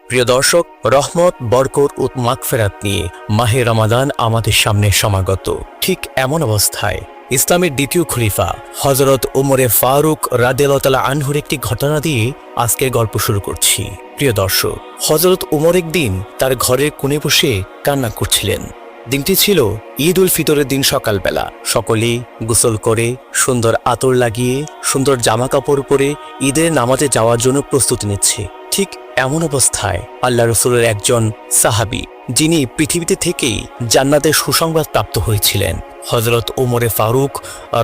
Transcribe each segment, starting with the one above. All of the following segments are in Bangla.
প্রিয় দর্শক, রহমত, বরকত ও মাগফিরাত নিয়ে মাহে রমাদান আমাদের সামনে সমাগত। ঠিক এমন অবস্থায় ইসলামের দ্বিতীয় খলিফা হযরত ওমরে ফারুক রাদিয়াল্লাহু তাআলা আনহুর একটি ঘটনা দিয়ে আজকের গল্প শুরু করছি। প্রিয় দর্শক, হযরত ওমর একদিন তার ঘরের কোণে বসে কান্না করছিলেন। দিনটি ছিল ঈদ উল ফিতরের দিন। সকালবেলা সকলেই গোসল করে সুন্দর আতর লাগিয়ে সুন্দর জামা কাপড় পরে ঈদের নামাজে যাওয়ার জন্য প্রস্তুতি নিচ্ছে। ঠিক এমন অবস্থায় আল্লাহ রসুলের একজন সাহাবী, যিনি পৃথিবীতে থেকেই জান্নাতের সুসংবাদ প্রাপ্ত হয়েছিলেন, হযরত ওমরে ফারুক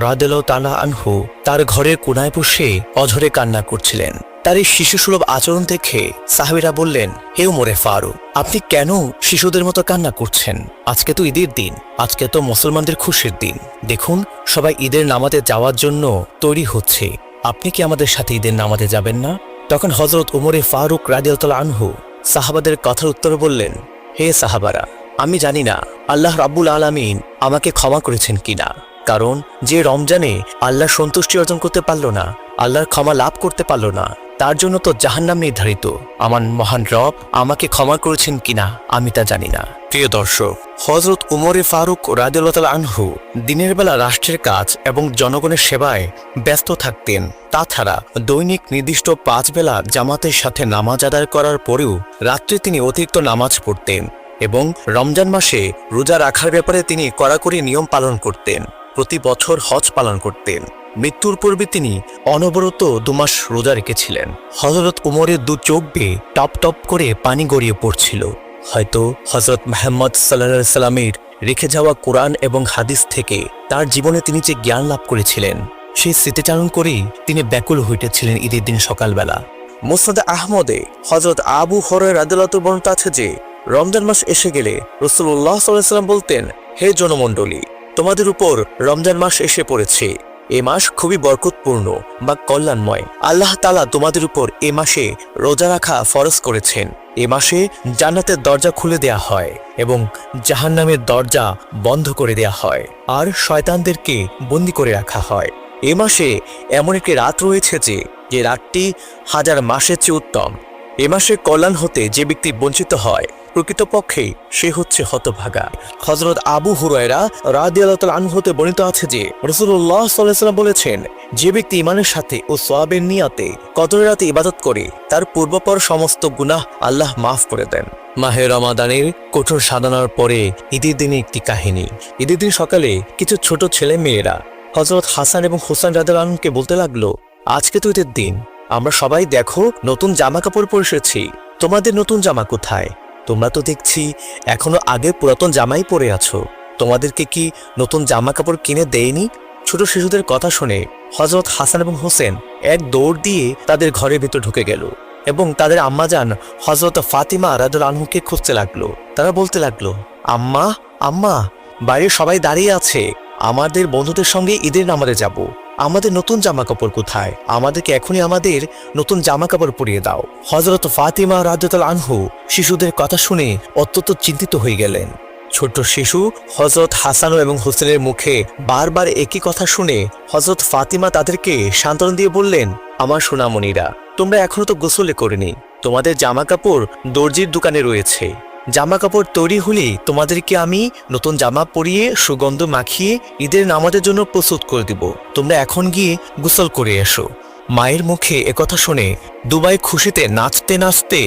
রাদিয়াল্লাহু তাআলা আনহু তার ঘরের কোণায় বসে অঝরে কান্না করছিলেন। তার এই শিশুসুলভ আচরণ দেখে সাহাবীরা বললেন, হে ওমরে ফারুক, আপনি কেন শিশুদের মতো কান্না করছেন? আজকে তো ঈদের দিন, আজকে তো মুসলমানদের খুশির দিন। দেখুন, সবাই ঈদের নামাজে যাওয়ার জন্য তৈরি হচ্ছে। আপনি কি আমাদের সাথে ঈদের নামাজে যাবেন না? তখন হযরত ওমরে ফারুক রাদিয়াল্লাহু তাআলা আনহু সাহাবাদের কথার উত্তরে বললেন, হে সাহাবারা, আমি জানি না আল্লাহ রাব্বুল আলামিন আমাকে ক্ষমা করেছেন কিনা। কারণ যে রমজানে আল্লাহর সন্তুষ্টি অর্জন করতে পারল না, আল্লাহর ক্ষমা লাভ করতে পারল না, তার জন্য তো জাহান্নাম নির্ধারিত। আমার মহান রব আমাকে ক্ষমা করেছেন কিনা আমি তা জানি না। প্রিয় দর্শক, হযরত ওমরে ফারুক রাদিয়াল্লাহু তাআলা আনহু দিনের বেলা রাষ্ট্রের কাজ এবং জনগণের সেবায় ব্যস্ত থাকতেন। তাছাড়া দৈনিক নির্দিষ্ট 5 বেলা জামাতের সাথে নামাজ আদায় করার পরেও রাত্রে তিনি অতিরিক্ত নামাজ পড়তেন এবং রমজান মাসে রোজা রাখার ব্যাপারে তিনি কড়াকড়ি নিয়ম পালন করতেন। প্রতি বছর হজ পালন করতেন। মৃত্যুর পূর্বে তিনি অনবরত 2 মাস রোজা রেখেছিলেন। হযরত ওমরের 2 চোখ বেয়ে টপ টপ করে পানি গড়িয়ে পড়ছিল। হয়তো হযরত মুহাম্মদ সাল্লাল্লাহু আলাইহি সাল্লামের রেখে যাওয়া কোরআন এবং হাদিস থেকে তার জীবনে তিনি যে জ্ঞান লাভ করেছিলেন, সেই স্মৃতিচারণ করেই তিনি ব্যাকুল হইতেছিলেন ঈদের দিন সকালবেলা। মুসনাদে আহমদে হযরত আবু হুরায়রা রাদিয়াল্লাহু তাআলা বর্ণিত আছে যে, রমজান মাস এসে গেলে রাসূলুল্লাহ সাল্লাল্লাহু আলাইহি সাল্লাম বলতেন, হে জনমণ্ডলী, তোমাদের উপর রমজান মাস এসে পড়েছে। এ মাস খুবই বরকতপূর্ণ বা কল্যাণময়। আল্লাহ তাআলা তোমাদের উপর এ মাসে রোজা রাখা ফরজ করেছেন। এ মাসে জান্নাতের দরজা খুলে দেয়া হয় এবং জাহান্নামের দরজা বন্ধ করে দেয়া হয়, আর শয়তানদেরকে বন্দী করে রাখা হয়। এ মাসে এমন একটি রাত রয়েছে যে রাতটি 1000 মাসের চেয়ে উত্তম। এ মাসে কল্যাণ হতে যে ব্যক্তি বঞ্চিত হয়, প্রকৃতপক্ষে সে হচ্ছে হতভাগা। হযরত আবু হুরায়রা রাদিয়াল্লাহু তাআলা আনহু হতে বর্ণিত আছে যে, রাসূলুল্লাহ সাল্লাল্লাহু আলাইহি সাল্লাম বলেছেন, যে ব্যক্তি ঈমানের সাথে ও সওয়াবের নিয়তে কদরের রাতে ইবাদত করে, তার পূর্বপর সমস্ত গুনাহ আল্লাহ মাফ করে দেন। মাহে রমাদানের কঠোর সাধনার পরে ঈদের দিনে একটি কাহিনী। ঈদের দিন সকালে কিছু ছোট ছেলে মেয়েরা হযরত হাসান এবং হুসাইন রাদিয়াল্লাহু আনহুকে বলতে লাগলো, আজকে তো ঈদের দিন, আমরা সবাই দেখো নতুন জামা কাপড় পরে এসেছি। তোমাদের নতুন জামা কোথায়? তোমরা তো দেখছি এখনো আগের পুরাতন জামাই পরে আছো। তোমাদেরকে কি নতুন জামা কাপড় কিনে দেয়নি? ছোট শিশুদের কথা শুনে হযরত হাসান এবং হোসেন এক দৌড় দিয়ে তাদের ঘরের ভিতর ঢুকে গেল এবং তাদের আম্মাজান হযরত ফাতিমা রাদিয়াল্লাহু আনহুকে খুঁজতে লাগলো। তারা বলতে লাগলো, আম্মা, আম্মা, বাইরে সবাই দাঁড়িয়ে আছে, আমাদের বন্ধুদের সঙ্গে ঈদের নামাজে যাব। আমাদের নতুন জামা কাপড় কোথায়? আমাদেরকে এখনই আমাদের নতুন জামা কাপড় পরিয়ে দাও। হযরত ফাতিমা রাদিয়াল্লাহু আনহু শিশুদের কথা শুনে অত্যন্ত চিন্তিত হয়ে গেলেন। ছোট্ট শিশু হযরত হাসান এবং হোসেনের মুখে বারবার একই কথা শুনে হযরত ফাতিমা তাদেরকে সান্ত্বনা দিয়ে বললেন, আমার সোনামণিরা, তোমরা এখনো তো গোসলে করেনি। তোমাদের জামা কাপড় দর্জির দোকানে রয়েছে। জামা কাপড় তৈরি হলেই তোমাদেরকে আমি নতুন জামা পরিয়ে সুগন্ধ মাখিয়ে ঈদের নামাজের জন্য প্রস্তুত করে দিব। তোমরা এখন গিয়ে গোসল করে এসো। মায়ের মুখে একথা শুনে দুবাই খুশিতে নাচতে নাচতে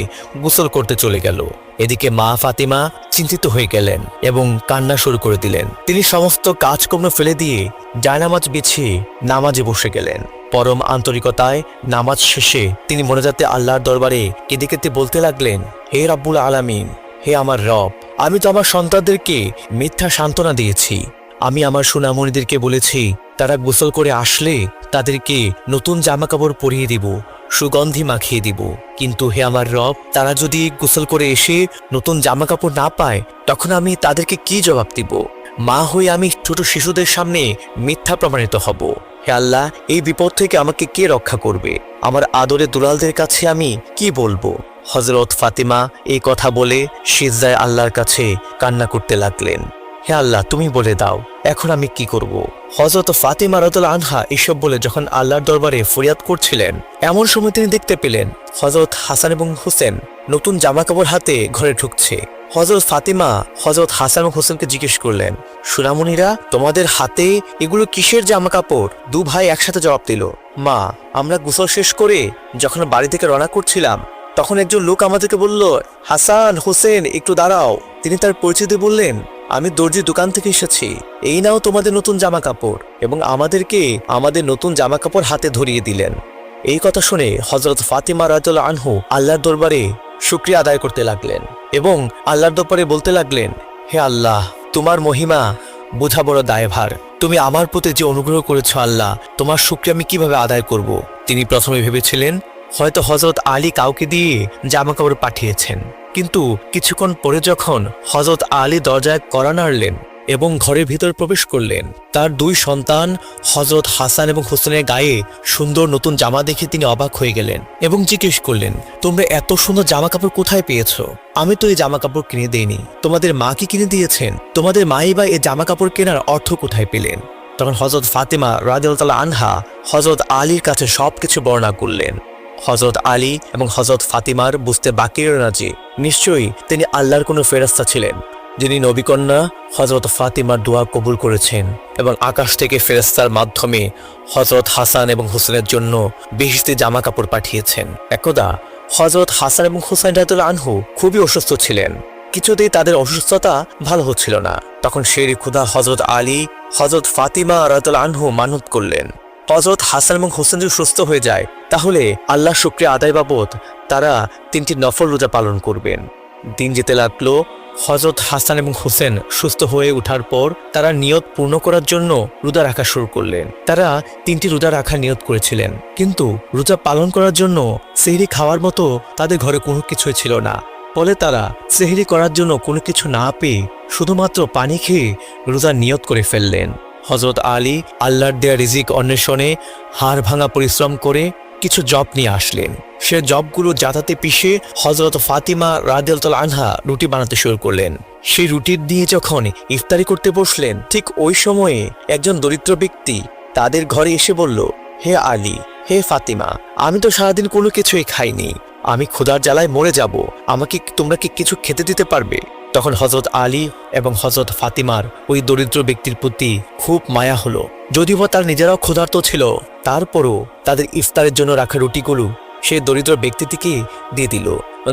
গোসল করতে চলে গেল। এদিকে মা ফাতিমা চিন্তিত হয়ে গেলেন এবং কান্না শুরু করে দিলেন। তিনি সমস্ত কাজকর্ম ফেলে দিয়ে জায়নামাজ বিছিয়ে নামাজে বসে গেলেন। পরম আন্তরিকতায় নামাজ শেষে তিনি মোনাজাতে আল্লাহর দরবারে কেঁদে কেঁদে বলতে লাগলেন, হে রাব্বুল আলামিন, হে আমার রব, আমি তো আমার সন্তানদেরকে মিথ্যা সান্ত্বনা দিয়েছি। আমি আমার সোনামণিদেরকে বলেছি তারা গোসল করে আসলে তাদেরকে নতুন জামা কাপড় পরিয়ে দিব, সুগন্ধি মাখিয়ে দিব। কিন্তু হে আমার রব, তারা যদি গোসল করে এসে নতুন জামা কাপড় না পায়, তখন আমি তাদেরকে কি জবাব দিব? মা হয়ে আমি ছোট শিশুদের সামনে মিথ্যা প্রমাণিত হব। হে আল্লাহ, এই বিপদ থেকে আমাকে কে রক্ষা করবে? আমার আদরে দুলালদের কাছে আমি কি বলবো? হযরত ফাতিমা এই কথা বলে সিজদায় আল্লাহর কাছে কান্না করতে লাগলেন। হে আল্লাহ, তুমি বলে দাও, এখন আমি কি করব? হযরত ফাতিমা রাদিয়াল্লাহু আনহা এসব বলে যখন আল্লাহর দরবারে ফরিয়াদ করছিলেন, এমন সময় তিনি দেখতে পেলেন হযরত হাসান এবং হুসেন নতুন জামাকাপড় হাতে ঘরে ঢুকছে। হযরত ফাতিমা হযরত হাসান এবং হোসেনকে জিজ্ঞেস করলেন, সুরামুনিরা, তোমাদের হাতে এগুলো কিসের জামাকাপড়? দু ভাই একসাথে জবাব দিল, মা, আমরা গোসল শেষ করে যখন বাড়ি থেকে রওনা করছিলাম তখন একজন লোক আমাদেরকে বলল, হাসান, হোসেন, একটু দাঁড়াও। তিনি তার পরিচিতি বললেন, আমি দর্জির দোকান থেকে এসেছি, এই নাও তোমাদের নতুন জামা কাপড়, এবং আমাদেরকে আমাদের নতুন জামা কাপড় হাতে ধরিয়ে দিলেন। এই কথা শুনে হযরত ফাতিমা রাদিয়াল্লাহু আনহু আল্লাহর দরবারে শুকরিয়া আদায় করতে লাগলেন এবং আল্লাহর দরবারে বলতে লাগলেন, হে আল্লাহ, তোমার মহিমা বোঝা বড় দায়ভার। তুমি আমার প্রতি যে অনুগ্রহ করেছ আল্লাহ, তোমার শুকরিয়া আমি কিভাবে আদায় করব। তিনি প্রথমে ভেবেছিলেন হয়তো হযরত আলী কাউকে দিয়ে জামা কাপড় পাঠিয়েছেন, কিন্তু কিছুক্ষণ পরে যখন হযরত আলী দরজায় কড়া নাড়লেন এবং ঘরের ভিতর প্রবেশ করলেন, তার দুই সন্তান হযরত হাসান এবং হোসেনের গায়ে সুন্দর নতুন জামা দেখে তিনি অবাক হয়ে গেলেন এবং জিজ্ঞেস করলেন, তোমরা এত সুন্দর জামা কাপড় কোথায় পেয়েছো? আমি তো এই জামা কাপড় কিনে দেইনি, তোমাদের মা কি কিনে দিয়েছেন? তোমাদের মাই বা এই জামা কাপড় কেনার অর্থ কোথায় পেলেন? তখন হযরত ফাতিমা রাদিয়াল্লাহু আনহা হযরত আলীর কাছে সবকিছু বর্ণনা করলেন। হযরত আলী এবং হযরত ফাতিমার বুঝতে বাকি রইল না যে নিশ্চয়ই তিনি আল্লাহর কোনো ফেরেশতা ছিলেন, যিনি নবীকন্যা হযরত ফাতিমার দোয়া কবুল করেছেন এবং আকাশ থেকে ফেরেশতার মাধ্যমে হযরত হাসান এবং হোসেনের জন্য বেহেশতি জামা কাপড় পাঠিয়েছেন। একদা হযরত হাসান এবং হোসেন রাদিয়াল্লাহু আনহু খুবই অসুস্থ ছিলেন, কিছুতেই তাদের অসুস্থতা ভালো হচ্ছিল না। তখন শের খুদা হযরত আলী হযরত ফাতিমা রাদিয়াল্লাহু আনহু মানত করলেন, হযরত হাসান এবং হোসেন যদি সুস্থ হয়ে যায় তাহলে আল্লাহ শুকরিয়া আদায় বাবদ তারা 3টি নফল রোজা পালন করবেন। দিন যেতে লাগলো। হযরত হাসান এবং হোসেন সুস্থ হয়ে ওঠার পর তারা নিয়ত পূর্ণ করার জন্য রোজা রাখা শুরু করলেন। তারা 3টি রোজা রাখার নিয়ত করেছিলেন, কিন্তু রোজা পালন করার জন্য সেহরি খাওয়ার মতো তাদের ঘরে কোনো কিছুই ছিল না। ফলে তারা সেহরি করার জন্য কোনো কিছু না পেয়ে শুধুমাত্র পানি খেয়ে রোজার নিয়ত করে ফেললেন। হযরত আলী আল্লাহর দেয়া রিজিক অন্বেষণে হাড় ভাঙা পরিশ্রম করে কিছু জব নিয়ে আসলেন। সে জবগুলো জাতাতে পিষে হযরত ফাতিমা রাদিয়াল্লাহু আনহা রুটি বানাতে শুরু করলেন। সেই রুটির দিয়ে যখন ইফতারি করতে বসলেন, ঠিক ওই সময়ে একজন দরিদ্র ব্যক্তি তাদের ঘরে এসে বলল, হে আলী, হে ফাতিমা, আমি তো সারাদিন কোনো কিছুই খাইনি, আমি ক্ষুধার জ্বালায় মরে যাব, আমাকে তোমরা কি কিছু খেতে দিতে পারবে? তখন হযরত আলী এবং হযরত ফাতিমার ওই দরিদ্র ব্যক্তির প্রতি খুব মায়া হলো। যদিও তার নিজেরাও ক্ষুধার্ত ছিল, তারপরও তাদের ইফতারের জন্য রাখা রুটিগুলো সেই দরিদ্র ব্যক্তিটিকে দিয়ে দিল।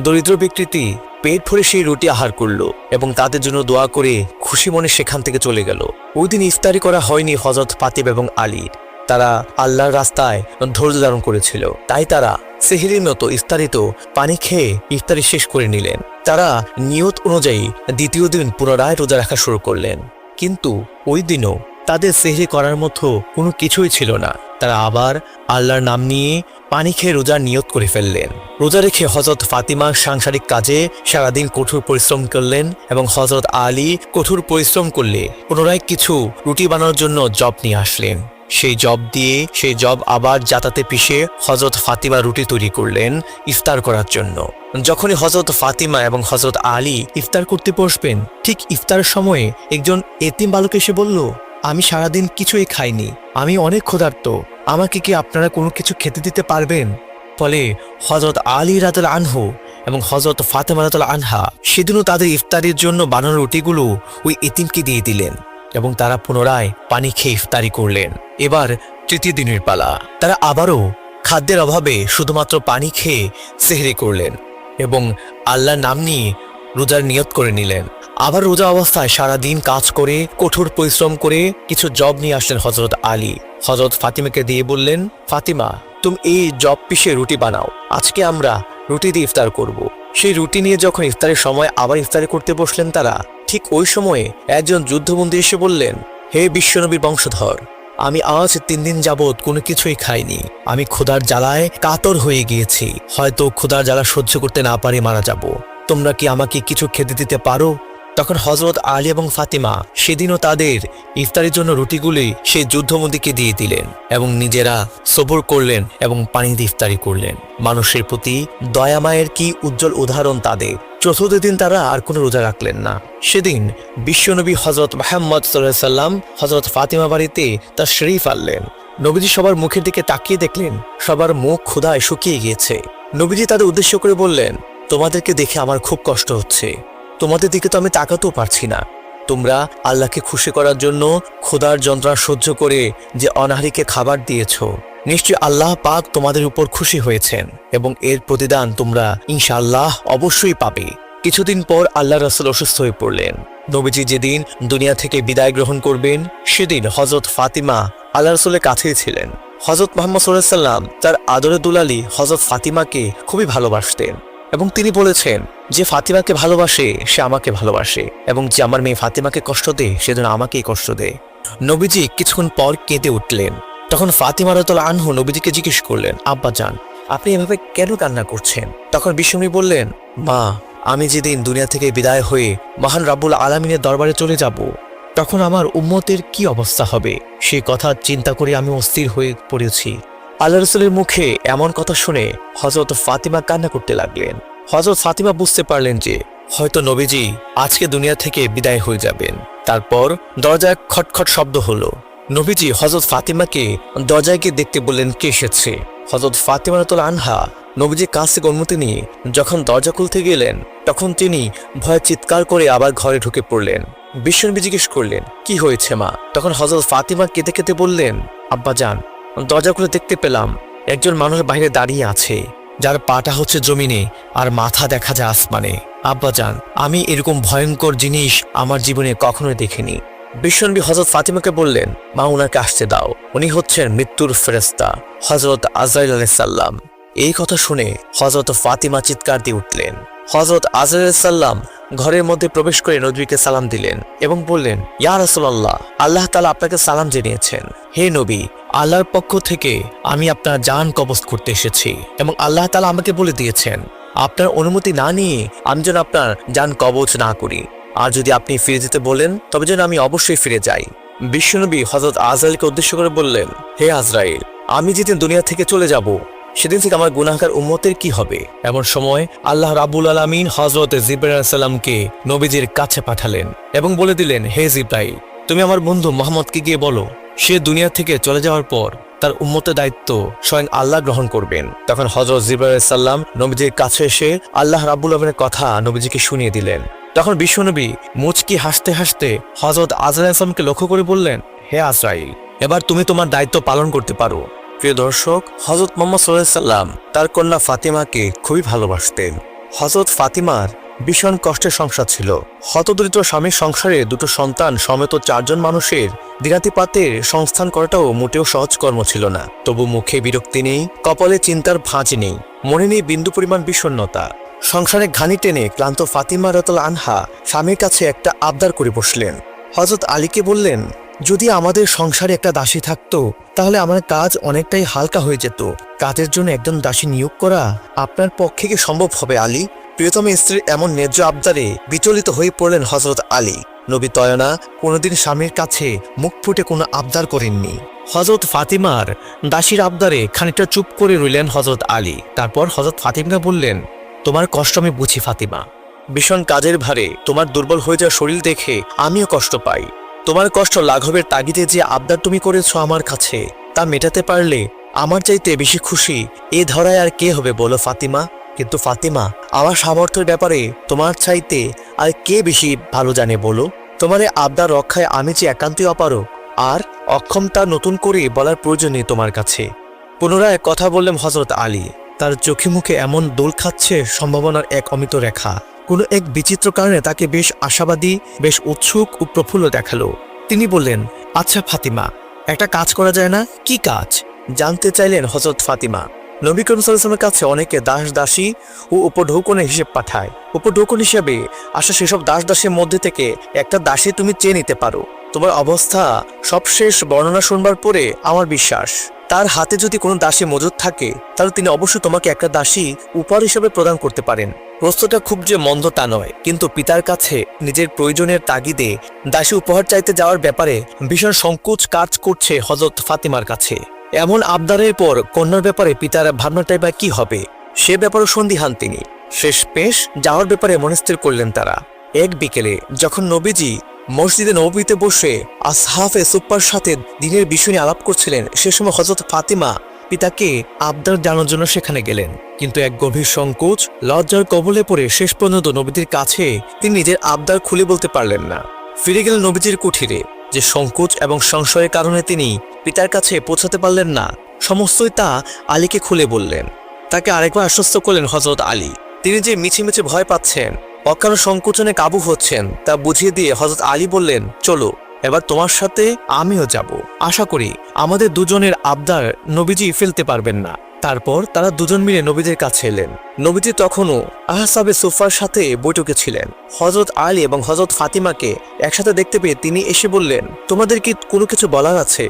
দরিদ্র ব্যক্তিটি পেট ভরে সেই রুটি আহার করলো এবং তাদের জন্য দোয়া করে খুশি মনে সেখান থেকে চলে গেল। ওই দিন ইফতারি করা হয়নি হযরত ফাতিমা এবং আলীর। তারা আল্লাহর রাস্তায় ধৈর্য ধারণ করেছিল, তাই তারা সেহরির মতো ইফতারিত পানি খেয়ে ইফতারি শেষ করে নিলেন। তারা নিয়ত অনুযায়ী দ্বিতীয় দিন পুনরায় রোজা রাখা শুরু করলেন, কিন্তু ওই দিনও তাদের সেহরি করার মতো কোনো কিছুই ছিল না। তারা আবার আল্লাহর নাম নিয়ে পানি খেয়ে রোজার নিয়ত করে ফেললেন। রোজা রেখে হযরত ফাতিমা সাংসারিক কাজে সারাদিন কঠোর পরিশ্রম করলেন এবং হযরত আলী কঠোর পরিশ্রম করলে পুনরায় কিছু রুটি বানানোর জন্য জব নিয়ে আসলেন। সেই জব আবার জাতাতে পিষে হযরত ফাতিমা রুটি তৈরি করলেন ইফতার করার জন্য। যখনই হযরত ফাতিমা এবং হযরত আলী ইফতার করতে বসবেন, ঠিক ইফতারের সময়ে একজন এতিম বালক এসে বলল, আমি সারাদিন কিছুই খাইনি, আমি অনেক ক্ষুধার্ত, আমাকে কি আপনারা কোনো কিছু খেতে দিতে পারবেন? ফলে হযরত আলী রাদিয়াল্লাহু আনহু এবং হযরত ফাতিমা রাদিয়াল্লাহু আনহা সেদিনও তাদের ইফতারির জন্য বানানো রুটিগুলো ওই এতিমকে দিয়ে দিলেন এবং তারা পুনরায় পানি খেয়ে ইফতারি করলেন। এবার তৃতীয় দিনের পালা। তারা আবারও খাদ্যের অভাবে শুধুমাত্র পানি খেয়ে সেহরি করলেন এবং আল্লাহর নাম নিয়ে রোজার নিয়ত করে নিলেন। আবার রোজা অবস্থায় সারাদিন কাজ করে কঠোর পরিশ্রম করে কিছু জব নিয়ে আসলেন হযরত আলী। হযরত ফাতিমাকে দিয়ে বললেন, ফাতিমা, তুমি এই জব পিষে রুটি বানাও, আজকে আমরা রুটি দিয়ে ইফতার করব। সেই রুটি নিয়ে যখন ইফতারের সময় আবার ইফতারি করতে বসলেন তারা, ঠিক ওই সময়ে একজন যুদ্ধবন্দী এসে বললেন, হে বিশ্বনবীর বংশধর, আমি আজ 3 দিন যাবৎ কোনো কিছুই খাইনি, আমি ক্ষুধার জ্বালায় কাতর হয়ে গিয়েছি, হয়তো ক্ষুধার জ্বালা সহ্য করতে না পারে মারা যাব, তোমরা কি আমাকে কিছু খেতে দিতে পারো? তখন হযরত আলী এবং ফাতিমা সেদিনও তাদের ইফতারের জন্য রুটিগুলি সেই যুদ্ধবন্দীকে দিয়ে দিলেন এবং নিজেরা সবর করলেন এবং পানি দিয়ে ইফতারি করলেন। মানুষের প্রতি দয়া মায়ের কি উজ্জ্বল উদাহরণ তাদের। চতুর্থ দিন তারা আর কোনো রোজা রাখলেন না। সেদিন বিশ্বনবী হযরত মুহাম্মদ সাল্লাল্লাহু আলাইহি সাল্লাম হযরত ফাতিমা বাড়িতে তার শরীফ আনলেন। নবীজি সবার মুখের দিকে তাকিয়ে দেখলেন সবার মুখ ক্ষুধায় শুকিয়ে গিয়েছে। নবীজি তাদের উদ্দেশ্য করে বললেন, তোমাদেরকে দেখে আমার খুব কষ্ট হচ্ছে, তোমাদের দিকে তো আমি তাকাতেও পারছি না। তোমরা আল্লাহকে খুশি করার জন্য ক্ষুধার যন্ত্রণা সহ্য করে যে অনাহারীকে খাবার দিয়েছ, নিশ্চয়ই আল্লাহ পাক তোমাদের উপর খুশি হয়েছেন এবং এর প্রতিদান তোমরা ইনশাআল্লাহ অবশ্যই পাবে। কিছুদিন পর আল্লাহ রাসূল অসুস্থ হয়ে পড়লেন। নবীজি যেদিন দুনিয়া থেকে বিদায় গ্রহণ করবেন সেদিন হযরত ফাতিমা আল্লাহ রাসূলের কাছেই ছিলেন। হযরত মুহাম্মদ সাল্লাল্লাহু আলাইহি সাল্লাম তার আদরের দুলালি হযরত ফাতিমাকে খুবই ভালোবাসতেন এবং তিনি বলেছেন, যে ফাতিমাকে ভালোবাসে সে আমাকে ভালোবাসে এবং যে আমার মেয়ে ফাতিমাকে কষ্ট দেয় সে যেন আমাকেই কষ্ট দেয়। নবীজি কিছুক্ষণ পর কেঁদে উঠলেন। তখন ফাতিমা রাদিয়াল্লাহু আনহা নবীজিকে জিজ্ঞেস করলেন, আব্বা জান, আপনি এভাবে কেন কান্না করছেন? তখন বিশ্বনবী বললেন, মা, আমি যেদিন দুনিয়া থেকে বিদায় হয়ে মহান রাব্বুল আলামিনের দরবারে চলে যাব তখন আমার উম্মতের কি অবস্থা হবে সেই কথা চিন্তা করে আমি অস্থির হয়ে পড়েছি। আল্লাহ রাসূলের মুখে এমন কথা শুনে হযরত ফাতিমা কান্না করতে লাগলেন। হযরত ফাতিমা বুঝতে পারলেন যে হয়তো নবীজি আজকে দুনিয়া থেকে বিদায় হয়ে যাবেন। তারপর দরজায় খটখট শব্দ হলো। নবীজি হযরত ফাতিমাকে দরজায় গিয়ে দেখতে বললেন কে এসেছে। হযরত ফাতিমা রাদিয়াল্লাহু আনহা নবীজির কাছ থেকে অনুমতি নিয়ে যখন দরজা খুলতে গেলেন তখন তিনি ভয়ে চিৎকার করে আবার ঘরে ঢুকে পড়লেন। বিশ্বনবী জিজ্ঞেস করলেন, কি হয়েছে মা? তখন হযরত ফাতিমা কেঁদে কেঁদে বললেন, আব্বা জান, দরজা খুলে দেখতে পেলাম একজন মানুষ বাইরে দাঁড়িয়ে আছে, যার পাটা হচ্ছে জমিনে আর মাথা দেখা যায় আসমানে। আব্বা জান, আমি এরকম ভয়ঙ্কর জিনিস আমার জীবনে কখনোই দেখিনি। বিশ্বনবী হযরত ফাতিমাকে বললেন, মা, উনাকে আসতে দাও, উনি হচ্ছেন মৃত্যুর ফেরেশতা হযরত আজরাইল আলাইহিস সালাম। এই কথা শুনে হযরত ফাতিমা চিৎকার দিয়ে উঠলেন। হযরত আজরাইল আলাইহিস সালাম ঘরের মধ্যে প্রবেশ করে নবীকে সালাম দিলেন এবং বললেন, ইয়া রাসূলুল্লাহ, আল্লাহ তাআলা আপনাকে সালাম জানিয়েছেন। হে নবী, আল্লাহর পক্ষ থেকে আমি আপনার জান কবজ করতে এসেছি এবং আল্লাহ তাআলা আমাকে বলে দিয়েছেন আপনার অনুমতি না নিয়ে আমি যেন আপনার জান কবজ না করি, আর যদি আপনি ফিরে যেতে বলেন তবে যেন আমি অবশ্যই ফিরে যাই। বিশ্বনবী হযরত আজরাইলকে উদ্দেশ্য করে বললেন, হে আজরাইল, আমি যেদিন দুনিয়া থেকে চলে যাব সেদিন থেকে আমার গুনাহগার উম্মতের কি হবে? এমন সময় আল্লাহ রাব্বুল আলামিন হযরত জিবরাইল আলাইহিস সালামকে নবীজির কাছে পাঠালেন এবং বলে দিলেন, হে জিবরাইল, তুমি আমার বন্ধু মুহাম্মদকে গিয়ে বলো সে দুনিয়া থেকে চলে যাওয়ার পর তার উম্মতের দায়িত্ব স্বয়ং আল্লাহ গ্রহণ করবেন। তখন হযরত জিবরাইল আলাইহিস সালাম নবীজির কাছে এসে আল্লাহ রাব্বুল আলামিনের কথা নবীজিকে শুনিয়ে দিলেন। তখন বিশ্বনবী মুচকি হাসতে হাসতে হযরত আজরাইল আলাইহিস সালামকে লক্ষ্য করে বললেন, হে আজরাইল, এবার তুমি তোমার দায়িত্ব পালন করতে পারো। প্রিয় দর্শক, হযরত মুহাম্মদ সাল্লাল্লাহু আলাইহি সাল্লাম তার কন্যা ফাতিমাকে খুবই ভালোবাসতেন। হযরত ফাতিমার ভীষণ কষ্টের সংসার ছিল। হতদরিদ্র স্বামীর সংসারে দুটো সন্তান সমেত 4 জন মানুষের দিনাতিপাতের সংস্থান করাটাও মোটেও সহজ কর্ম ছিল না। তবু মুখে বিরক্তি নেই, কপালে চিন্তার ভাঁজ নেই, মনে নেই বিন্দু পরিমাণ বিষণ্ণতা। সংসারে ঘানি টেনে ক্লান্ত ফাতিমা রাদিয়াল্লাহু আনহা স্বামীর কাছে একটা আবদার করে বসলেন। হযরত আলীকে বললেন, যদি আমাদের সংসারে একটা দাসী থাকতো তাহলে আমার কাজ অনেকটাই হালকা হয়ে যেত। কাজের জন্য একজন দাসী নিয়োগ করা আপনার পক্ষে কি সম্ভব হবে আলী? প্রিয়তম স্ত্রীর এমন ন্যায্য আবদারে বিচলিত হয়ে পড়লেন হযরত আলী। নবী তয়না কোনোদিন স্বামীর কাছে মুখ ফুটে কোনো আবদার করেননি। হযরত ফাতিমার দাসীর আবদারে খানিকটা চুপ করে রইলেন হযরত আলী। তারপর হযরত ফাতিমা বললেন, তোমার কষ্ট আমি বুঝি ফাতিমা, ভীষণ কাজের ভারে তোমার দুর্বল হয়ে যাওয়া শরীর দেখে আমিও কষ্ট পাই। তোমার কষ্ট লাঘবের তাগিদে যে আবদার তুমি করেছো আমার কাছে তা মেটাতে পারলে আমার চাইতে বেশি খুশি এ ধরায় আর কে হবে বলো ফাতিমা? কিন্তু ফাতিমা, আমার সামর্থ্যের ব্যাপারে তোমার চাইতে আর কে বেশি ভালো জানে বলো? তোমার এই আবদার রক্ষায় আমি যে একান্তই অপারগ, আর অক্ষমতা নতুন করে বলার প্রয়োজন নেই তোমার কাছে। পুনরায় কথা বললেন হযরত আলী। তার চোখে মুখে এমন দোল খাচ্ছে সম্ভাবনার এক অমিত রেখা। কোনো এক বিচিত্র কারণে তাকে বেশ আশাবাদী, বেশ উৎসুক ও প্রফুল্ল দেখালো। তিনি বললেন, আচ্ছা ফাতিমা, একটা কাজ করা যায় না? কি কাজ জানতে চাইলেন হযরত ফাতিমা। নবী করিম সাল্লাল্লাহু আলাইহি ওয়াসাল্লামের কাছে অনেকে দাস দাসী ও উপঢৌকনের হিসেব পাঠায়। উপঢৌকন হিসেবে আসা সেসব দাস দাসীর মধ্যে থেকে একটা দাসী তুমি চেয়ে নিতে পারো। তোমার অবস্থা সবশেষ বর্ণনা শুনবার পরে আমার বিশ্বাস তার হাতে যদি কোনো দাসী মজুদ থাকে তাহলে তিনি অবশ্যই তোমাকে একটা দাসী উপহার হিসেবে প্রদান করতে পারেন। প্রশ্নটা খুব যে মন্দ তা নয়, কিন্তু পিতার কাছে নিজের প্রয়োজনের তাগিদে দাসী উপহার চাইতে যাওয়ার ব্যাপারে ভীষণ সংকোচ কাজ করছে হযরত ফাতিমার কাছে। এমন আবদারের পর কন্যার ব্যাপারে পিতার ভাবনাটাই বা কি হবে, সে ব্যাপারে সন্দিহান তিনি। শেষমেশ যাওয়ার ব্যাপারে মনস্থির করলেন তারা। এক বিকেলে যখন নবীজি মসজিদে নববীতে বসে আসহাফে সুপ্পার সাথে দিনের বিষয় নিয়ে আলাপ করছিলেন, সে সময় হযরত ফাতিমা পিতাকে আবদার জানার জন্য সেখানে গেলেন। কিন্তু এক গভীর সংকোচ লজ্জার কবলে পড়ে শেষ পর্যন্ত নবীজির কাছে তিনি নিজের আবদার খুলে বলতে পারলেন না। ফিরে গেলেন নবীজির কুঠিরে। যে সংকোচ এবং সংশয়ের কারণে তিনি পিতার কাছে পৌঁছাতে পারলেন না, সমস্তই তা আলীকে খুলে বললেন। তাকে আরেকবার আশ্বস্ত করলেন হযরত আলী। তিনি যে মিছিমিছি ভয় পাচ্ছেন, অকারণ সংকোচনে কাবু হচ্ছেন, তা বুঝিয়ে দিয়ে হযরত আলী বললেন, চলো এবার তোমার সাথে আমিও যাব। আশা করি আমাদের দুজনের আবদার নবীজি ফেলতে পারবেন না। তারপর তারা দুজন মিলে নবীদের কাছে এলেন। নবীজি তখনও আসহাবে সুফার সাথে বৈঠকে ছিলেন। হযরত আলী এবং হযরত ফাতিমাকে একসাথে দেখতে পেয়ে তিনি এসে বললেন, তোমাদের কি কোনো কিছু বলার আছে?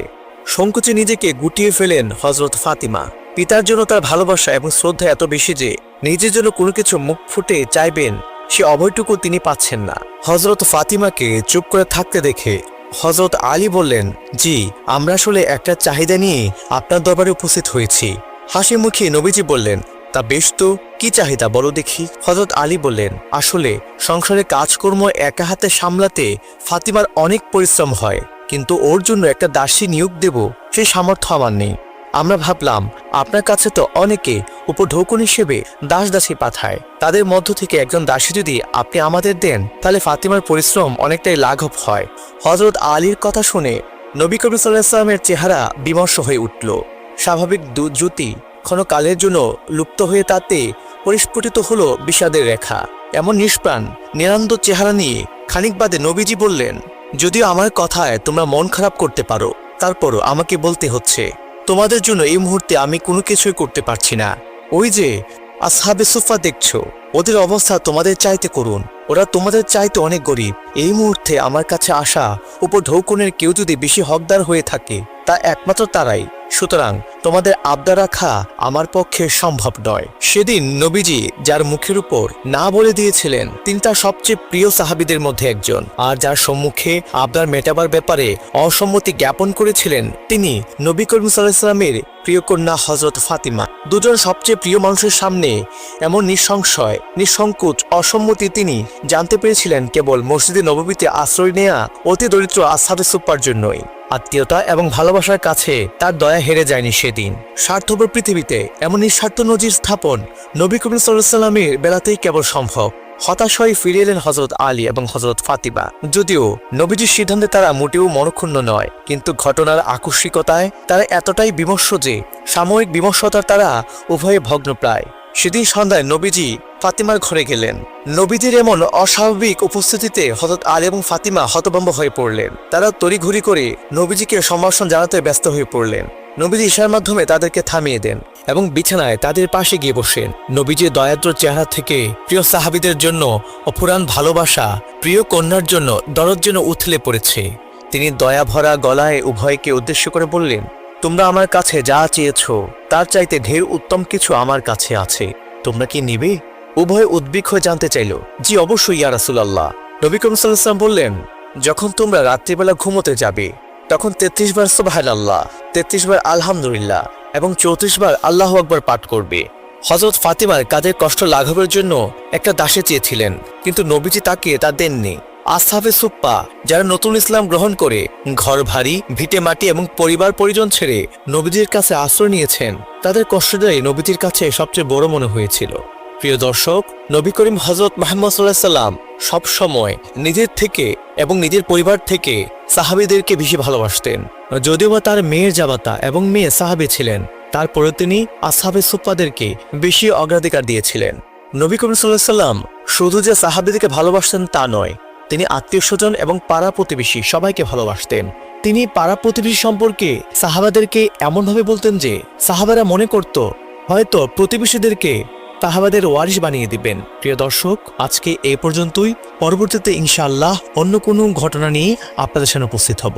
সংকোচে নিজেকে গুটিয়ে ফেলেন হযরত ফাতিমা। পিতার জন্য তার ভালোবাসা এবং শ্রদ্ধা এত বেশি যে নিজের জন্য কোনো কিছু মুখ ফুটে চাইবেন সে অভয়টুকু তিনি পাচ্ছেন না। হযরত ফাতিমাকে চুপ করে থাকতে দেখে হযরত আলী বললেন, জি, আমরা আসলে একটা চাহিদা নিয়ে আপনার দরবারে উপস্থিত হয়েছি। হাসি মুখে নবীজি বললেন, তা বেশ তো, কি চাহিদা বলো দেখি? হযরত আলী বললেন, আসলে সংসারে কাজকর্ম একা হাতে সামলাতে ফাতিমার অনেক পরিশ্রম হয়, কিন্তু ওর জন্য একটা দাসী নিয়োগ দেব সেই সামর্থ্য আমার নেই। আমরা ভাবলাম আপনার কাছে তো অনেকে উপঢৌকন হিসেবে দাস দাসী পাঠায়, তাদের মধ্য থেকে একজন দাসী যদি আপনি আমাদের দেন তাহলে ফাতিমার পরিশ্রম অনেকটাই লাঘব হয়। হযরত আলীর কথা শুনে নবী করিম সাল্লাল্লাহু আলাইহি ওয়াসাল্লামের চেহারা বিমর্ষ হয়ে উঠল। স্বাভাবিক জ্যোতি ক্ষণকালের জন্য লুপ্ত হয়ে তাতে পরিস্ফুটিত হলো বিষাদের রেখা। এমন নিষ্প্রাণ নিরানন্দ চেহারা নিয়ে খানিক বাদে নবীজি বললেন, যদিও আমার কথায় তোমরা মন খারাপ করতে পারো, তারপরও আমাকে বলতে হচ্ছে, তোমাদের জন্য এই মুহূর্তে আমি কোনো কিছুই করতে পারছি না। ওই যে আসহাবে সুফা দেখছো, ওদের অবস্থা তোমাদের চাইতে করুন। ওরা তোমাদের চাইতে অনেক গরিব। এই মুহূর্তে আমার কাছে আসা উপঢৌকনের কেউ যদি বেশি হকদার হয়ে থাকে তা একমাত্র তারাই। সুতরাং তোমাদের আবদার রাখা আমার পক্ষে সম্ভব নয়। সেদিন নবীজি যার মুখের উপর না বলে দিয়েছিলেন তিনি তার সবচেয়ে প্রিয় সাহাবীদের মধ্যে একজন, আর যার সম্মুখে আবদার মেটাবার ব্যাপারে অসম্মতি জ্ঞাপন করেছিলেন তিনি নবী করিম সাল্লাল্লাহু আলাইহি ওয়াসাল্লামের প্রিয় কন্যা হযরত ফাতিমা। দুজন সবচেয়ে প্রিয় মানুষের সামনে এমন নিঃসংশয় নিঃসংকোচ অসম্মতি তিনি জানতে পেরেছিলেন কেবল মসজিদে নববীতে আশ্রয় নেয়া অতি দরিদ্র আসহাবে সুফার জন্যই। আত্মীয়তা এবং ভালোবাসার কাছে তার দয়া হেরে যায়নি সেদিন। স্বার্থপর পৃথিবীতে এমন নিঃস্বার্থ নজির স্থাপন নবী করিম সাল্লাল্লাহু আলাইহি ওয়াসাল্লামের বেলাতেই কেবল সম্ভব। হতাশ হয়ে ফিরে এলেন হযরত আলী এবং হযরত ফাতিমা। যদিও নবীজির সিদ্ধান্তে তারা মোটেও মনক্ষুণ্ণ নয়, কিন্তু ঘটনার আকস্মিকতায় তারা এতটাই বিমর্ষ যে সাময়িক বিমর্ষতার তারা উভয়ে ভগ্নপ্রায়। সেদিন সন্ধ্যায় নবীজি ফাতিমার ঘরে গেলেন। নবীজির এমন অস্বাভাবিক উপস্থিতিতে হযরত আলী এবং ফাতিমা হতভম্ব হয়ে পড়লেন। তারা তড়িঘড়ি করে নবীজিকে সম্ভাষণ জানাতে ব্যস্ত হয়ে পড়লেন। নবীজি ইশারার মাধ্যমে তাদেরকে থামিয়ে দেন এবং বিছানায় তাদের পাশে গিয়ে বসেন। নবীজির দয়াদ্র চেহারা থেকে প্রিয় সাহাবীদের জন্য অফুরান ভালোবাসা, প্রিয় কন্যার জন্য দরদ যেন উথলে পড়েছে। তিনি দয়া ভরা গলায় উভয়কে উদ্দেশ্য করে বললেন, তোমরা আমার কাছে যা চেয়েছো তার চাইতে ঢের উত্তম কিছু আমার কাছে আছে, তোমরা কি নিবে? উভয় উদ্বিগ্ন হয়ে জানতে চাইল। জি অবশ্যই ইয়া রাসূলুল্লাহ। নবী করিম সাল্লাল্লাহু আলাইহি ওয়াসাল্লাম বললেন, যখন তোমরা রাত্রিবেলা ঘুমোতে যাবে তখন 33 বার সুবহানাল্লাহ, 33 বার আলহামদুলিল্লাহ এবং 34 বার আল্লাহু আকবার পাঠ করবে। হযরত ফাতিমার কাজের কষ্ট লাঘবের জন্য একটা দাসী চেয়েছিলেন, কিন্তু নবীজি তাকে তা দেননি। আসহাবে সুফা যারা নতুন ইসলাম গ্রহণ করে ঘর ভারী ভিটে মাটি এবং পরিবার পরিজন ছেড়ে নবীজির কাছে আশ্রয় নিয়েছেন, তাদের কষ্টটাই নবীজির কাছে সবচেয়ে বড় মনে হয়েছিল। প্রিয় দর্শক, নবী করিম হযরত মুহাম্মদ সাল্লাল্লাহু আলাইহি সাল্লাম সবসময় নিজের থেকে এবং নিজের পরিবার থেকে সাহাবীদেরকে বেশি ভালোবাসতেন। যদিও বা তার মেয়ের জামাতা এবং মেয়ে সাহাবী ছিলেন, তারপরেও তিনি আসহাবে সুফাদেরকে বেশি অগ্রাধিকার দিয়েছিলেন। নবী করিম সাল্লাল্লাহু আলাইহি সাল্লাম শুধু যে সাহাবীদেরকে ভালোবাসতেন তা নয়, তিনি আত্মীয় স্বজন এবং পাড়া প্রতিবেশী সবাইকে ভালোবাসতেন। তিনি পাড়া প্রতিবেশী সম্পর্কে সাহাবাদেরকে এমনভাবে বলতেন যে সাহাবারা মনে করত হয়তো প্রতিবেশীদেরকে সাহাবাদের ওয়ারিশ বানিয়ে দিবেন। প্রিয় দর্শক, আজকে এই পর্যন্তই। পরবর্তীতে ইনশাআল্লাহ অন্য কোনো ঘটনা নিয়ে আপনাদের সামনে উপস্থিত হব।